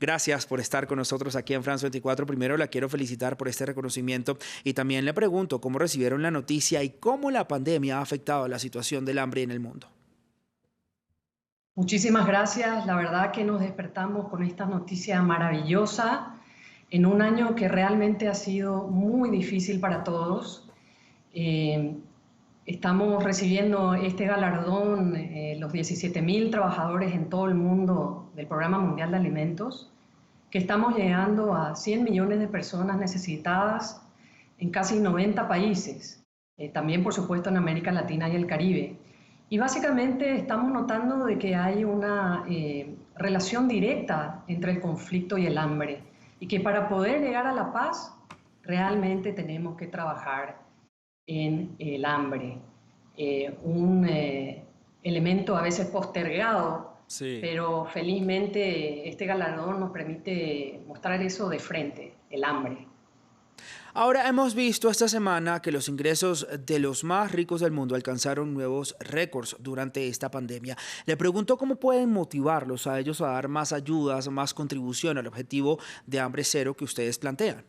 Gracias por estar con nosotros aquí en France 24. Primero la quiero felicitar por este reconocimiento y también le pregunto cómo recibieron la noticia y cómo la pandemia ha afectado la situación del hambre en el mundo. Muchísimas gracias. La verdad que nos despertamos con esta noticia maravillosa en un año que realmente ha sido muy difícil para todos. Eh, Estamos recibiendo este galardón, los 17.000 trabajadores en todo el mundo del Programa Mundial de Alimentos, que estamos llegando a 100 millones de personas necesitadas en casi 90 países, también por supuesto en América Latina y el Caribe. Y básicamente estamos notando de que hay una relación directa entre el conflicto y el hambre, y que para poder llegar a la paz realmente tenemos que trabajar en el hambre, un elemento a veces postergado, Sí. pero felizmente este galardón nos permite mostrar eso de frente, el hambre. Ahora hemos visto esta semana que los ingresos de los más ricos del mundo alcanzaron nuevos récords durante esta pandemia. Le pregunto cómo pueden motivarlos a ellos a dar más ayudas, más contribución al objetivo de hambre cero que ustedes plantean.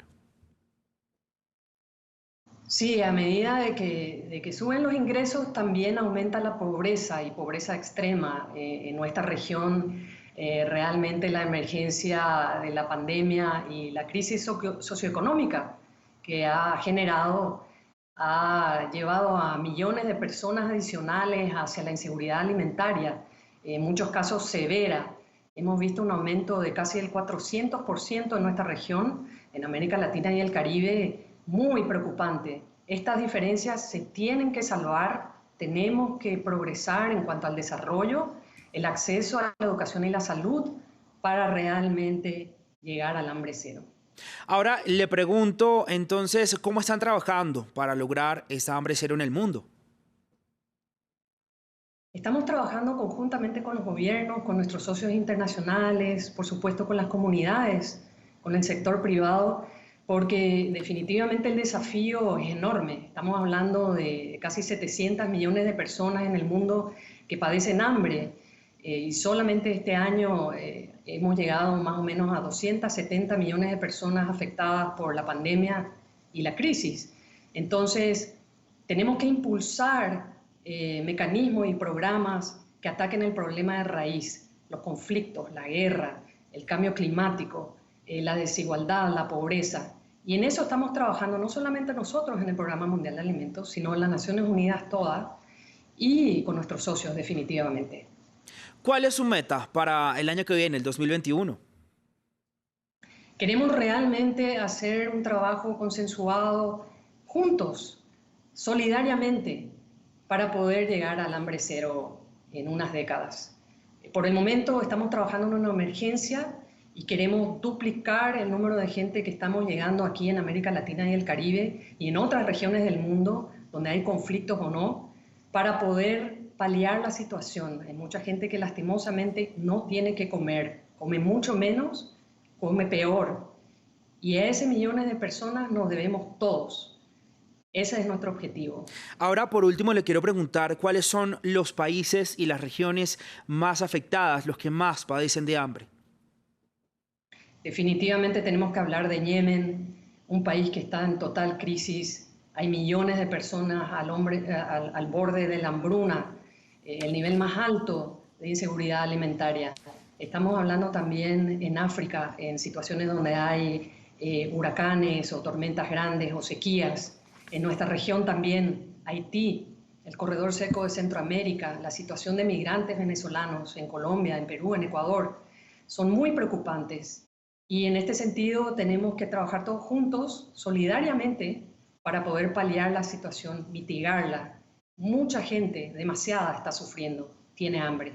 Sí, a medida de que suben los ingresos, también aumenta la pobreza y pobreza extrema. En nuestra región, realmente la emergencia de la pandemia y la crisis socioeconómica que ha generado ha llevado a millones de personas adicionales hacia la inseguridad alimentaria, en muchos casos severa. Hemos visto un aumento de casi el 400% en nuestra región, en América Latina y el Caribe, muy preocupante. Estas diferencias se tienen que salvar, tenemos que progresar en cuanto al desarrollo, el acceso a la educación y la salud para realmente llegar al hambre cero. Ahora le pregunto entonces cómo están trabajando para lograr esa hambre cero en el mundo. Estamos trabajando conjuntamente con los gobiernos, con nuestros socios internacionales, por supuesto con las comunidades, con el sector privado, porque definitivamente el desafío es enorme. Estamos hablando de casi 700 millones de personas en el mundo que padecen hambre, y solamente este año hemos llegado más o menos a 270 millones de personas afectadas por la pandemia y la crisis. Entonces, tenemos que impulsar mecanismos y programas que ataquen el problema de raíz, los conflictos, la guerra, el cambio climático, la desigualdad, la pobreza. Y en eso estamos trabajando no solamente nosotros en el Programa Mundial de Alimentos, sino en las Naciones Unidas todas y con nuestros socios definitivamente. ¿Cuál es su meta para el año que viene, el 2021? Queremos realmente hacer un trabajo consensuado juntos, solidariamente, para poder llegar al hambre cero en unas décadas. Por el momento estamos trabajando en una emergencia y queremos duplicar el número de gente que estamos llegando aquí en América Latina y el Caribe y en otras regiones del mundo donde hay conflictos o no, para poder paliar la situación. Hay mucha gente que lastimosamente no tiene que comer, come mucho menos, come peor. Y a ese millones de personas nos debemos todos. Ese es nuestro objetivo. Ahora, por último, le quiero preguntar cuáles son los países y las regiones más afectadas, los que más padecen de hambre. Definitivamente tenemos que hablar de Yemen, un país que está en total crisis. Hay millones de personas al borde de la hambruna, el nivel más alto de inseguridad alimentaria. Estamos hablando también en África, en situaciones donde hay huracanes o tormentas grandes o sequías. En nuestra región también, Haití, el corredor seco de Centroamérica, la situación de migrantes venezolanos en Colombia, en Perú, en Ecuador, son muy preocupantes. Y en este sentido tenemos que trabajar todos juntos, solidariamente, para poder paliar la situación, mitigarla. Mucha gente, demasiada, está sufriendo, tiene hambre.